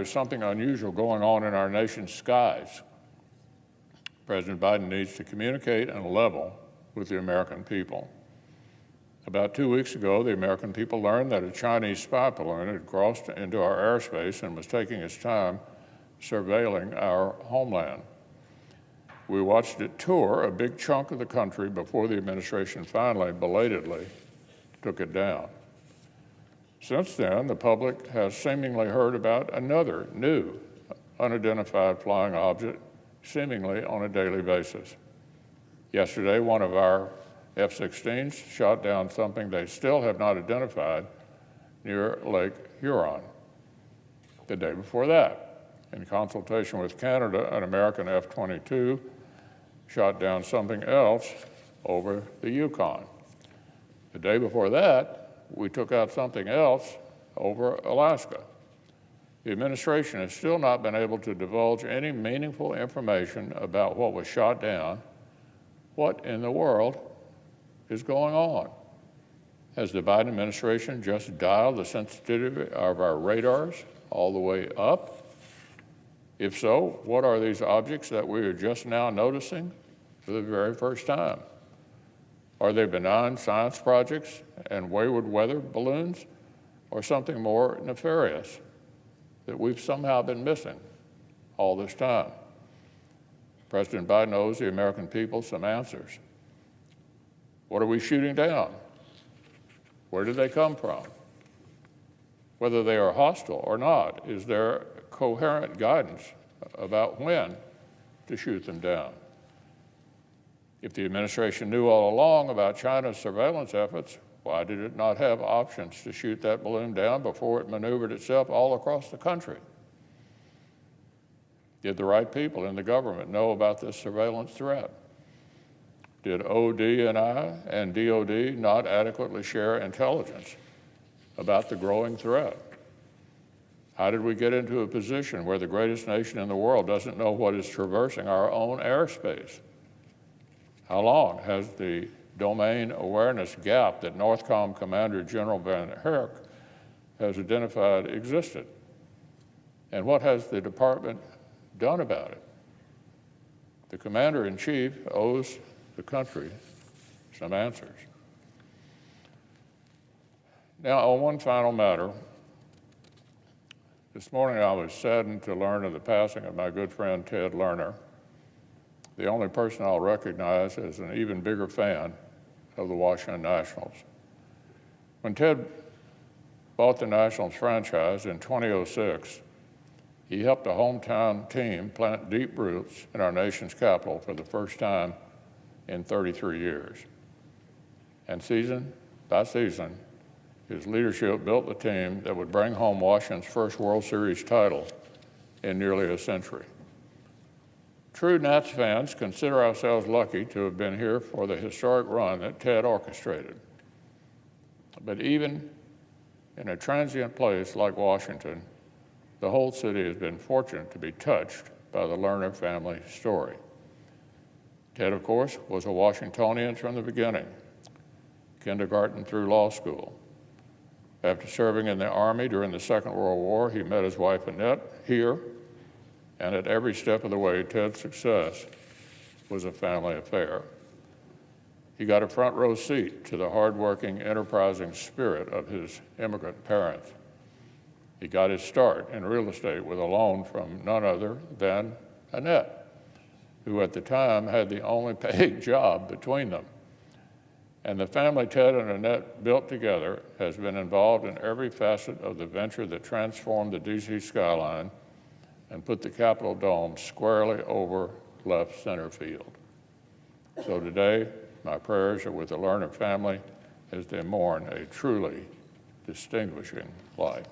There's something unusual going on in our nation's skies. President Biden needs to communicate and level with the American people. About 2 weeks ago, the American people learned that a Chinese spy balloon had crossed into our airspace and was taking its time surveilling our homeland. We watched it tour a big chunk of the country before the administration finally, belatedly, took it down. Since then, the public has seemingly heard about another new unidentified flying object, seemingly on a daily basis. Yesterday, one of our F-16s shot down something they still have not identified near Lake Huron. The day before that, in consultation with Canada, an American F-22 shot down something else over the Yukon. The day before that, we took out something else over Alaska. The administration has still not been able to divulge any meaningful information about what was shot down. What in the world is going on? Has the Biden administration just dialed the sensitivity of our radars all the way up? If so, what are these objects that we are just now noticing for the very first time? Are they benign science projects and wayward weather balloons, or something more nefarious that we've somehow been missing all this time? President Biden owes the American people some answers. What are we shooting down? Where did they come from? Whether they are hostile or not, is there coherent guidance about when to shoot them down? If the administration knew all along about China's surveillance efforts, why did it not have options to shoot that balloon down before it maneuvered itself all across the country? Did the right people in the government know about this surveillance threat? Did ODNI and DOD not adequately share intelligence about the growing threat? How did we get into a position where the greatest nation in the world doesn't know what is traversing our own airspace? How long has the domain awareness gap that NORTHCOM Commander General Van Herk has identified existed? And what has the department done about it? The Commander-in-Chief owes the country some answers. Now, on one final matter, this morning I was saddened to learn of the passing of my good friend Ted Lerner, the only person I'll recognize as an even bigger fan of the Washington Nationals. When Ted bought the Nationals franchise in 2006, he helped a hometown team plant deep roots in our nation's capital for the first time in 33 years. And season by season, his leadership built the team that would bring home Washington's first World Series title in nearly a century. True Nats fans consider ourselves lucky to have been here for the historic run that Ted orchestrated. But even in a transient place like Washington, the whole city has been fortunate to be touched by the Lerner family story. Ted, of course, was a Washingtonian from the beginning, kindergarten through law school. After serving in the Army during the Second World War, he met his wife Annette here, and at every step of the way, Ted's success was a family affair. He got a front row seat to the hardworking, enterprising spirit of his immigrant parents. He got his start in real estate with a loan from none other than Annette, who at the time had the only paid job between them. And the family Ted and Annette built together has been involved in every facet of the venture that transformed the DC skyline and put the Capitol Dome squarely over left center field. So today, my prayers are with the Lerner family as they mourn a truly distinguishing life.